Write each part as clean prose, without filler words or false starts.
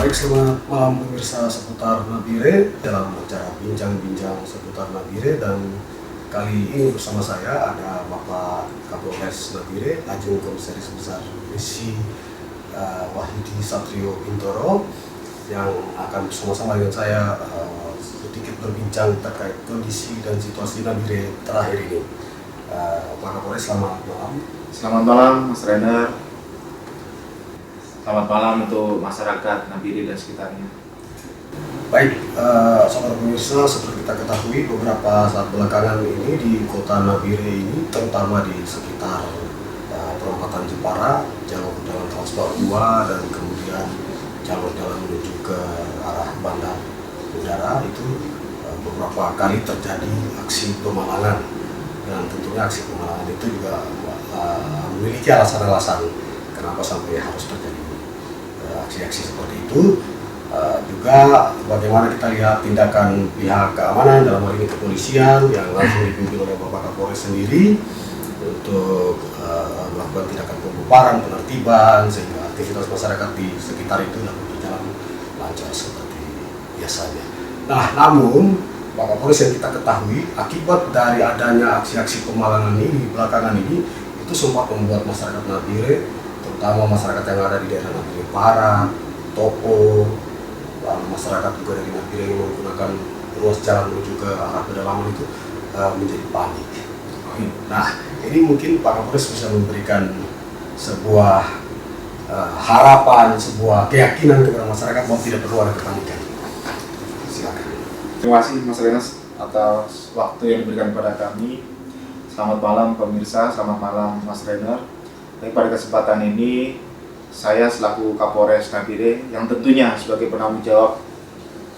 Baik, selamat malam pemirsa seputar Nabire dalam acara bincang-bincang seputar Nabire, dan kali ini bersama saya ada Bapak Kapolres Nabire, Ajung Komisaris Besar Polisi Wahyudi Satrio Bintoro, yang akan bersama-sama dengan saya sedikit berbincang terkait kondisi dan situasi Nabire terakhir ini. Pak Kapolres, selamat malam. Selamat malam Mas Renner. Selamat malam untuk masyarakat Nabire dan sekitarnya. Baik, saudara pemirsa, seperti kita ketahui beberapa saat belakangan ini di kota Nabire ini, terutama di sekitar perempatan Jepara, jalur jalan transport 2 dan kemudian jalur jalan menuju ke arah bandar udara itu beberapa kali terjadi aksi pemalangan, dan tentunya aksi pemalangan itu juga memiliki alasan-alasan kenapa sampai harus terjadi aksi-aksi seperti itu. Juga bagaimana kita lihat tindakan pihak keamanan, dalam hal ini kepolisian yang langsung dipimpin oleh Bapak Kapolres sendiri untuk melakukan tindakan pembubaran, penertiban, sehingga aktivitas masyarakat di sekitar itu dapat berjalan lancar seperti biasanya. Nah, namun Bapak Kapolres, yang kita ketahui akibat dari adanya aksi-aksi pemalangan ini belakangan ini, itu sempat membuat masyarakat Nabire, terutama masyarakat yang ada di daerah Nabire Barat, Topo, lalu masyarakat juga dari Nabire yang menggunakan ruas jalan menuju ke arah pedalaman itu menjadi panik. Nah, ini mungkin Pak Kapolres bisa memberikan sebuah harapan, sebuah keyakinan kepada masyarakat bahwa tidak perlu ada kepanikan. Silakan. Terima kasih Mas Renner atas waktu yang diberikan kepada kami. Selamat malam pemirsa, selamat malam Mas Renner. Baik, pada kesempatan ini saya selaku Kapolres Nabire yang tentunya sebagai penanggung jawab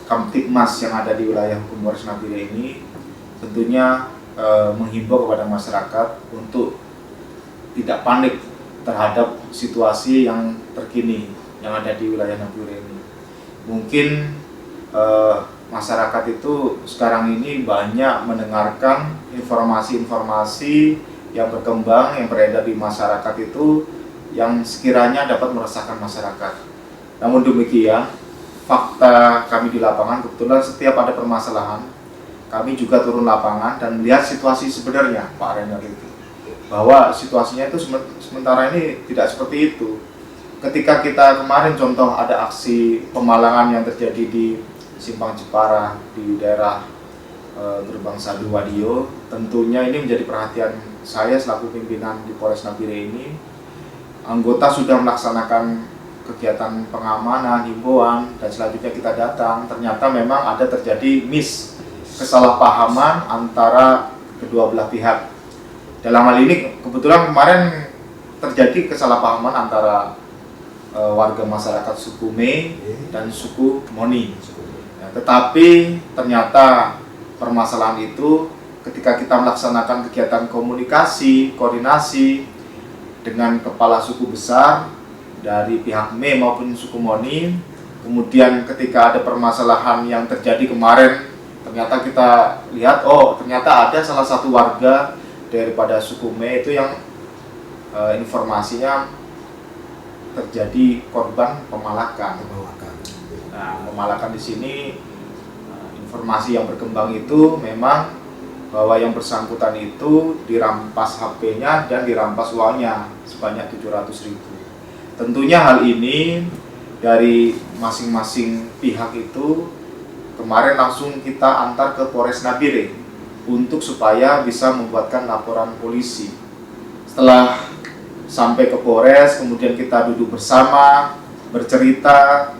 Kamtibmas yang ada di wilayah hukum Polres Nabire ini tentunya menghimbau kepada masyarakat untuk tidak panik terhadap situasi yang terkini yang ada di wilayah Nabire ini. Mungkin masyarakat itu sekarang ini banyak mendengarkan informasi-informasi yang berkembang, yang beredar di masyarakat itu yang sekiranya dapat meresahkan masyarakat. Namun demikian, fakta kami di lapangan, kebetulan setiap ada permasalahan, kami juga turun lapangan dan melihat situasi sebenarnya, Pak Renner, itu bahwa situasinya itu sementara ini tidak seperti itu. Ketika kita kemarin contoh ada aksi pemalangan yang terjadi di Simpang Jepara di daerah Gerbang Sadu Wadio, tentunya ini menjadi perhatian saya selaku pimpinan di Polres Nabire ini. Anggota sudah melaksanakan kegiatan pengamanan, himbauan, dan selanjutnya kita datang. Ternyata memang ada terjadi kesalahpahaman antara kedua belah pihak. Dalam hal ini kebetulan kemarin terjadi kesalahpahaman antara warga masyarakat suku Me dan suku Moni. Ya, tetapi ternyata permasalahan itu ketika kita melaksanakan kegiatan komunikasi, koordinasi dengan kepala suku besar dari pihak Me maupun suku Moni, kemudian ketika ada permasalahan yang terjadi kemarin, ternyata kita lihat, oh ternyata ada salah satu warga daripada suku Me itu yang informasinya terjadi korban pemalakan. Nah, pemalakan di sini informasi yang berkembang itu memang bahwa yang bersangkutan itu dirampas HP-nya dan dirampas uangnya sebanyak 700.000. Tentunya hal ini dari masing-masing pihak itu kemarin langsung kita antar ke Polres Nabire untuk supaya bisa membuatkan laporan polisi. Setelah sampai ke Polres, kemudian kita duduk bersama, bercerita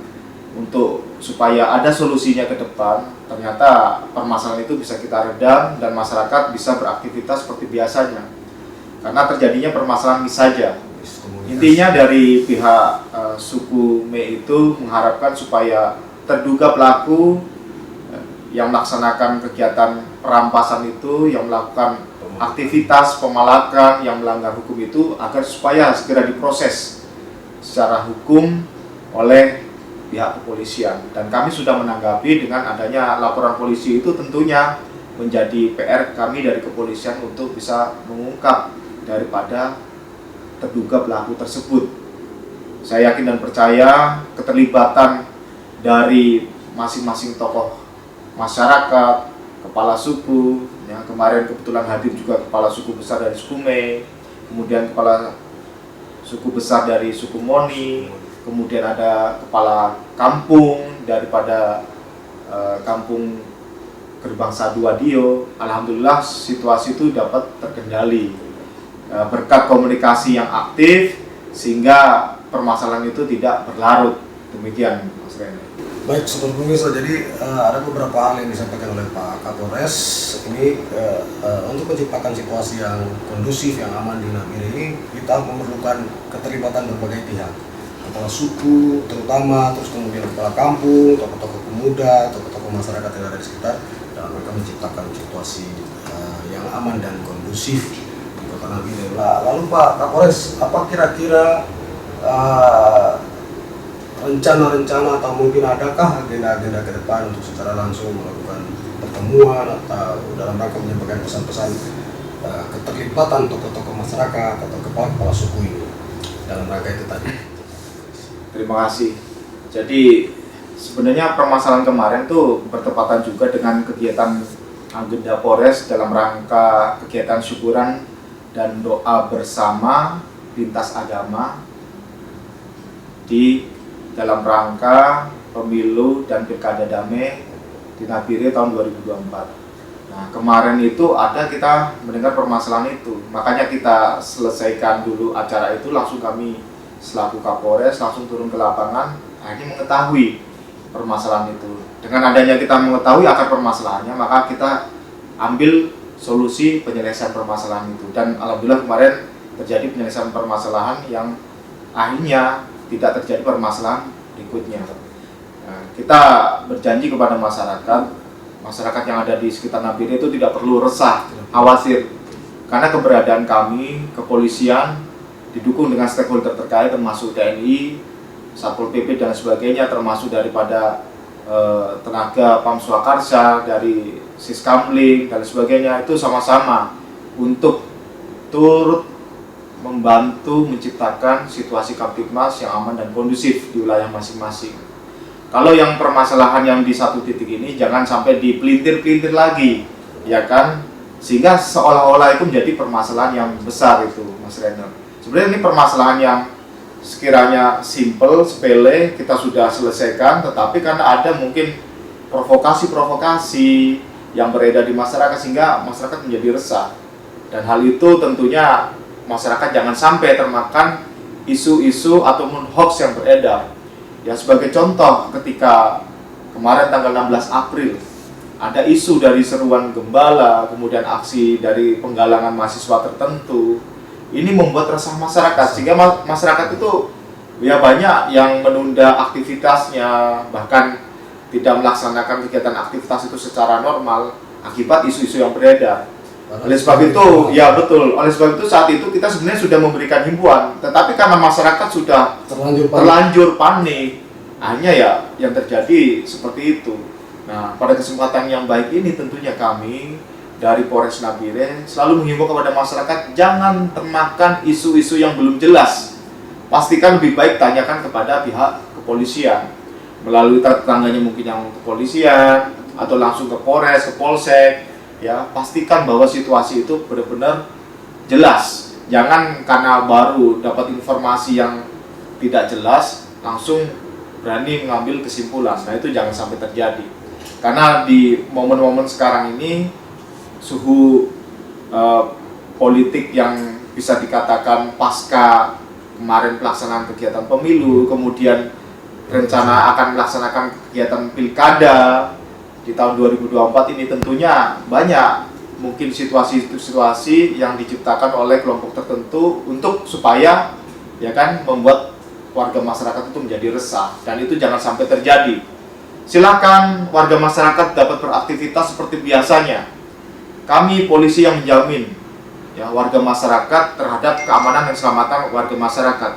untuk supaya ada solusinya ke depan. Ternyata permasalahan itu bisa kita redam dan masyarakat bisa beraktivitas seperti biasanya. Karena terjadinya permasalahan ini saja. Intinya dari pihak suku Me itu mengharapkan supaya terduga pelaku yang melaksanakan kegiatan perampasan itu, yang melakukan aktivitas pemalakan, yang melanggar hukum itu, agar supaya segera diproses secara hukum oleh pihak kepolisian. Dan kami sudah menanggapi dengan adanya laporan polisi itu tentunya menjadi PR kami dari kepolisian untuk bisa mengungkap daripada terduga pelaku tersebut. Saya yakin dan percaya keterlibatan dari masing-masing tokoh masyarakat, kepala suku, ya kemarin kebetulan hadir juga kepala suku besar dari suku Me, kemudian kepala suku besar dari suku Moni, kemudian ada kepala kampung daripada kampung Gerbang Saduadio. Alhamdulillah situasi itu dapat terkendali berkat komunikasi yang aktif sehingga permasalahan itu tidak berlarut. Demikian Mas Rene. Baik, Sobat Pemirsa, jadi ada beberapa hal yang disampaikan oleh Pak Kapolres ini untuk menciptakan situasi yang kondusif, yang aman di Nabire ini kita memerlukan keterlibatan berbagai pihak, kepala suku terutama, terus kemudian kepala kampung, tokoh-tokoh pemuda, tokoh-tokoh masyarakat yang ada di sekitar, dalam rangka menciptakan situasi yang aman dan kondusif di Kota Nabire. Lalu Pak Kapolres, apa kira-kira rencana-rencana atau mungkin adakah agenda-agenda ke depan untuk secara langsung melakukan pertemuan atau dalam rangka menyampaikan pesan-pesan keterlibatan tokoh-tokoh masyarakat atau kepala-kepala suku ini dalam rangka itu tadi? Terima kasih. Jadi sebenarnya permasalahan kemarin tuh bertepatan juga dengan kegiatan agenda Polres dalam rangka kegiatan syukuran dan doa bersama lintas agama di dalam rangka pemilu dan pilkada damai di Nabire tahun 2024. Nah, kemarin itu kita mendengar permasalahan itu, makanya kita selesaikan dulu acara itu, langsung kami selaku Kapolres langsung turun ke lapangan, akhirnya mengetahui permasalahan itu. Dengan adanya kita mengetahui akar permasalahannya, maka kita ambil solusi penyelesaian permasalahan itu. Dan alhamdulillah kemarin terjadi penyelesaian permasalahan yang akhirnya tidak terjadi permasalahan berikutnya. Nah, kita berjanji kepada masyarakat yang ada di sekitar Nabire itu tidak perlu resah, khawatir, karena keberadaan kami, kepolisian, didukung dengan stakeholder terkait termasuk TNI, Satpol PP dan sebagainya, termasuk daripada tenaga Pam Swakarsa, dari Siskamling dan sebagainya, itu sama-sama untuk turut membantu menciptakan situasi Kamtibmas yang aman dan kondusif di wilayah masing-masing. Kalau yang permasalahan yang di satu titik ini jangan sampai dipelintir-pelintir lagi, ya kan? Sehingga seolah-olah itu menjadi permasalahan yang besar itu, Mas Renner. Sebenarnya ini permasalahan yang sekiranya simple, sepele, kita sudah selesaikan, tetapi karena ada mungkin provokasi-provokasi yang beredar di masyarakat sehingga masyarakat menjadi resah. Dan hal itu tentunya masyarakat jangan sampai termakan isu-isu ataupun hoax yang beredar. Ya, sebagai contoh, ketika kemarin tanggal 16 April ada isu dari seruan gembala, kemudian aksi dari penggalangan mahasiswa tertentu, ini membuat resah masyarakat sehingga masyarakat itu ya banyak yang menunda aktivitasnya, bahkan tidak melaksanakan kegiatan aktivitas itu secara normal akibat isu-isu yang beredar. Oleh sebab itu, ya betul. Oleh sebab itu saat itu kita sebenarnya sudah memberikan himbauan, tetapi karena masyarakat sudah terlanjur panik, hanya ya yang terjadi seperti itu. Nah, pada kesempatan yang baik ini tentunya kami dari Polres Nabire selalu menghimbau kepada masyarakat jangan termakan isu-isu yang belum jelas. Pastikan lebih baik tanyakan kepada pihak kepolisian melalui tetangganya mungkin yang kepolisian atau langsung ke Polres, ke Polsek. Ya, pastikan bahwa situasi itu benar-benar jelas. Jangan karena baru dapat informasi yang tidak jelas langsung berani mengambil kesimpulan. Nah, itu jangan sampai terjadi. Karena di momen-momen sekarang ini suhu politik yang bisa dikatakan pasca kemarin pelaksanaan kegiatan pemilu, kemudian rencana akan melaksanakan kegiatan pilkada di tahun 2024 ini, tentunya banyak mungkin situasi-situasi yang diciptakan oleh kelompok tertentu untuk supaya ya kan membuat warga masyarakat itu menjadi resah, dan itu jangan sampai terjadi. Silakan warga masyarakat dapat beraktivitas seperti biasanya. Kami polisi yang menjamin ya warga masyarakat terhadap keamanan dan keselamatan warga masyarakat.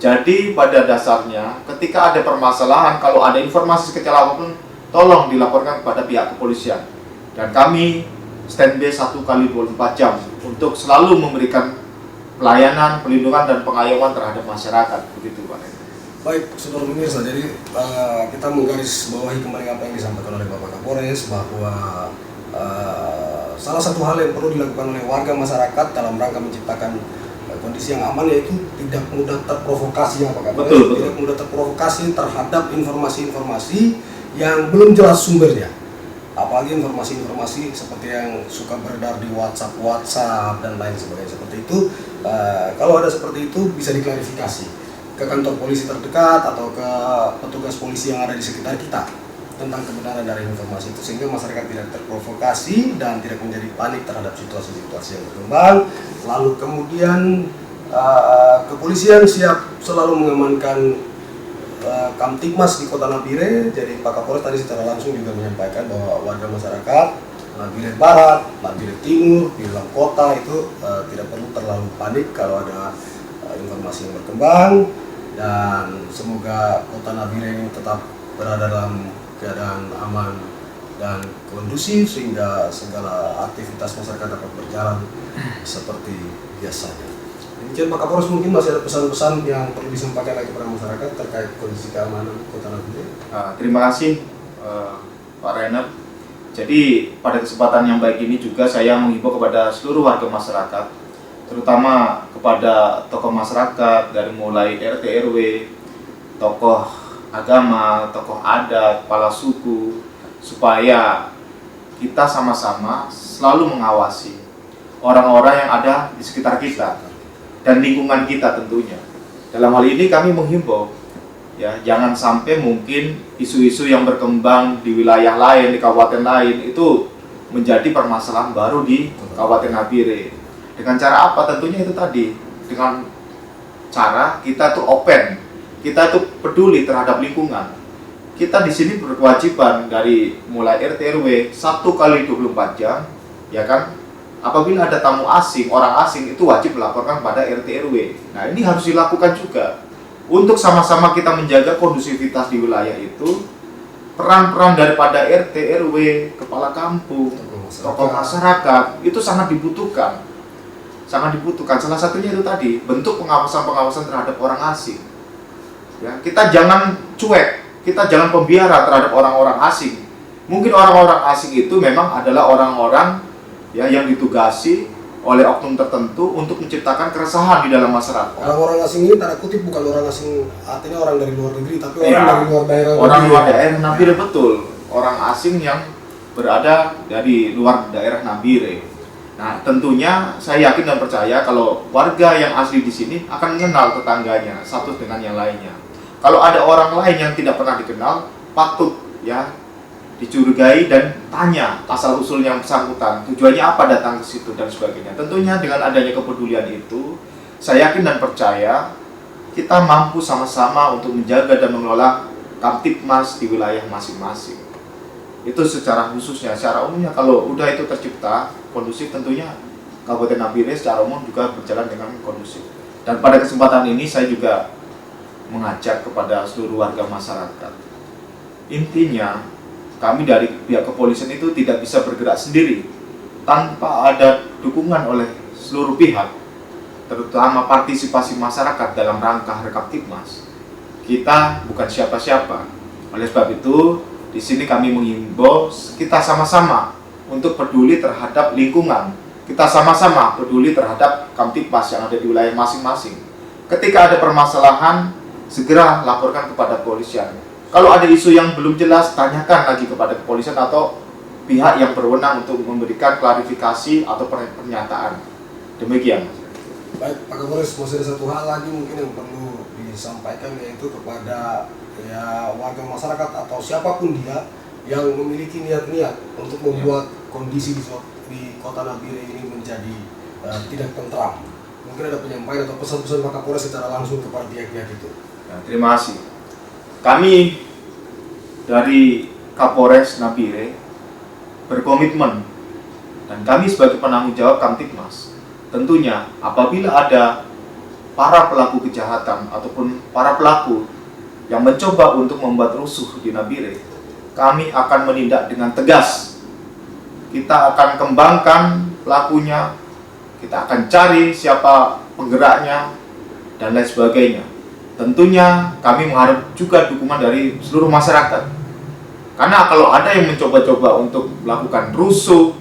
Jadi pada dasarnya ketika ada permasalahan, kalau ada informasi sekecil apapun, tolong dilaporkan kepada pihak kepolisian. Dan kami standby 1x24 jam untuk selalu memberikan pelayanan, perlindungan dan pengayoman terhadap masyarakat. Begitu Pak. Baik, saudara pemirsa, jadi kita menggarisbawahi kembali apa yang disampaikan oleh Bapak Kapolres bahwa salah satu hal yang perlu dilakukan oleh warga masyarakat dalam rangka menciptakan kondisi yang aman yaitu tidak mudah terprovokasi, ya Pak Kapolres. Betul. Tidak mudah terprovokasi terhadap informasi-informasi yang belum jelas sumbernya. Apalagi informasi-informasi seperti yang suka beredar di WhatsApp dan lain sebagainya seperti itu. Kalau ada seperti itu bisa diklarifikasi ke kantor polisi terdekat atau ke petugas polisi yang ada di sekitar kita tentang kebenaran dari informasi itu, sehingga masyarakat tidak terprovokasi dan tidak menjadi panik terhadap situasi-situasi yang berkembang. Lalu kemudian kepolisian siap selalu mengamankan Kamtibmas di Kota Nabire. Jadi Pak Kapolres tadi secara langsung juga menyampaikan bahwa warga masyarakat Nabire Barat, Nabire Timur, di dalam kota itu tidak perlu terlalu panik kalau ada informasi yang berkembang, dan semoga Kota Nabire ini tetap berada dalam keadaan aman dan kondusif sehingga segala aktivitas masyarakat dapat berjalan seperti biasanya. Demikian Pak Kapolres, mungkin masih ada pesan-pesan yang perlu disampaikan lagi kepada masyarakat terkait kondisi keamanan Kota Nabire. Terima kasih Pak Renner. Jadi pada kesempatan yang baik ini juga saya menghimbau kepada seluruh warga masyarakat, terutama kepada tokoh masyarakat dari mulai RT RW, tokoh agama, tokoh adat, kepala suku, supaya kita sama-sama selalu mengawasi orang-orang yang ada di sekitar kita dan lingkungan kita tentunya. Dalam hal ini kami menghimbau, ya, jangan sampai mungkin isu-isu yang berkembang di wilayah lain, di kabupaten lain itu menjadi permasalahan baru di Kabupaten Nabire. Dengan cara apa? Tentunya itu tadi, dengan cara kita tuh open, kita tuh peduli terhadap lingkungan. Kita di sini berkewajiban dari mulai RT RW 1x24 jam, ya kan? Apabila ada tamu asing, orang asing itu wajib melaporkan pada RT RW. Nah, ini harus dilakukan juga untuk sama-sama kita menjaga kondusivitas di wilayah itu. Peran-peran daripada RT RW, kepala kampung, tokoh masyarakat itu sangat dibutuhkan. Salah satunya itu tadi, bentuk pengawasan terhadap orang asing. Ya, kita jangan cuek, kita jangan pembiara terhadap orang-orang asing. Mungkin orang-orang asing itu memang adalah orang-orang ya yang ditugasi oleh oknum tertentu untuk menciptakan keresahan di dalam masyarakat. Orang-orang asing ini tanda kutip bukan orang asing, artinya orang dari luar negeri, tapi orang dari luar daerah. Orang luar daerah Nabire, betul. Orang asing yang berada dari luar daerah Nabire. Nah, tentunya saya yakin dan percaya kalau warga yang asli di sini akan mengenal tetangganya satu dengan yang lainnya. Kalau ada orang lain yang tidak pernah dikenal, patut ya dicurigai dan tanya asal usul yang bersangkutan, tujuannya apa datang ke situ dan sebagainya. Tentunya dengan adanya kepedulian itu, saya yakin dan percaya kita mampu sama-sama untuk menjaga dan mengelola Kamtibmas di wilayah masing-masing. Itu secara khususnya. Secara umumnya kalau udah itu tercipta kondusif, tentunya Kabupaten Nabire secara umum juga berjalan dengan kondusif. Dan pada kesempatan ini saya juga mengajak kepada seluruh warga masyarakat. Intinya kami dari pihak kepolisian itu tidak bisa bergerak sendiri tanpa ada dukungan oleh seluruh pihak, terutama partisipasi masyarakat dalam rangka Kamtibmas. Kita bukan siapa-siapa. Oleh sebab itu, di sini kami menghimbau kita sama-sama untuk peduli terhadap lingkungan. Kita sama-sama peduli terhadap Kamtibmas yang ada di wilayah masing-masing. Ketika ada permasalahan, segera laporkan kepada kepolisian. Kalau ada isu yang belum jelas, tanyakan lagi kepada kepolisian atau pihak yang berwenang untuk memberikan klarifikasi atau pernyataan. Demikian. Baik, Pak Kapolres, masih ada satu hal lagi mungkin yang perlu disampaikan, yaitu kepada ya warga masyarakat atau siapapun dia yang memiliki niat-niat untuk membuat kondisi di Kota Nabire ini menjadi tidak tentram. Mungkin ada penyampaian atau pesan-pesan Pak Kapolres secara langsung kepada pihak-pihak itu. Ya, terima kasih. Kami dari Kapolres Nabire berkomitmen, dan kami sebagai penanggung jawab Kamtibmas, tentunya apabila ada para pelaku kejahatan ataupun para pelaku yang mencoba untuk membuat rusuh di Nabire, kami akan menindak dengan tegas. Kita akan kembangkan pelakunya, kita akan cari siapa penggeraknya, dan lain sebagainya. tentunya kami mengharap juga dukungan dari seluruh masyarakat. Karena kalau ada yang mencoba-coba untuk melakukan rusuh,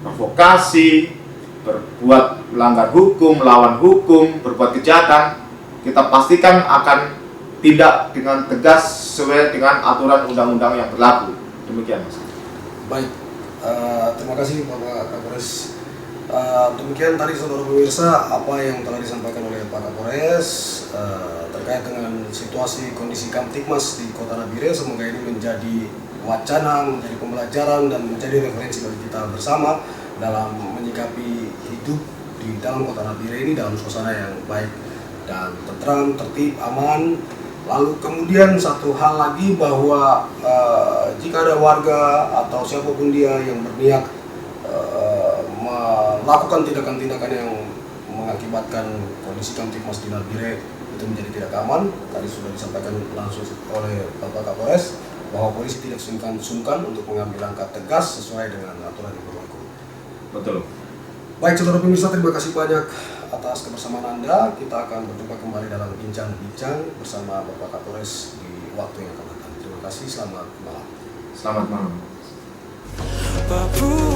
provokasi, berbuat melanggar hukum, melawan hukum, berbuat kejahatan, kita pastikan akan tindak dengan tegas sesuai dengan aturan undang-undang yang berlaku. Demikian, Mas. Baik, terima kasih Bapak Kapolres. Demikian tadi saudara pemirsa apa yang telah disampaikan oleh Pak Kapolres terkait dengan situasi kondisi Kamtipmas di Kota Nabire. Semoga ini menjadi wacana, menjadi pembelajaran dan menjadi referensi bagi kita bersama dalam menyikapi hidup di dalam Kota Nabire ini dalam suasana yang baik dan tentram, tertib, aman. Lalu kemudian satu hal lagi bahwa jika ada warga atau siapapun dia yang berniat melakukan tindakan-tindakan yang mengakibatkan kondisi Kamtipmas di Nabire itu menjadi tidak aman. Tadi sudah disampaikan langsung oleh Bapak Kapolres bahwa polisi tidak sungkan untuk mengambil langkah tegas sesuai dengan aturan yang berlaku. Betul. Baik saudara pemirsa, terima kasih banyak atas kebersamaan Anda. Kita akan berjumpa kembali dalam bincang-bincang bersama Bapak Kapolres di waktu yang akan datang. Terima kasih, selamat malam. Selamat malam. Papua